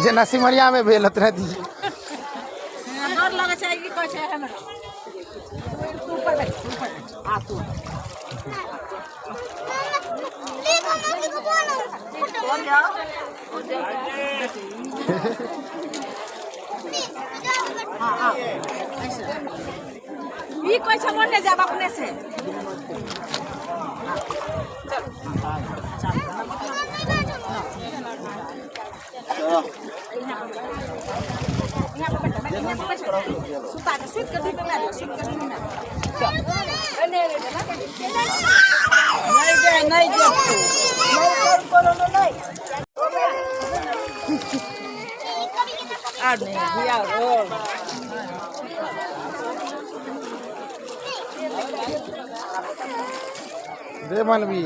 जे नसीमरिया में भेल उतना दीजिए। डर लगे छै कि कहै छै हमरा तू ऊपर बैठ आ तू हां ई कोई छ मोने जाब अपने से सुता के सुत के दिन में सुत के दिन में नहीं दे नहीं आ नहीं दिया रो दे मन भी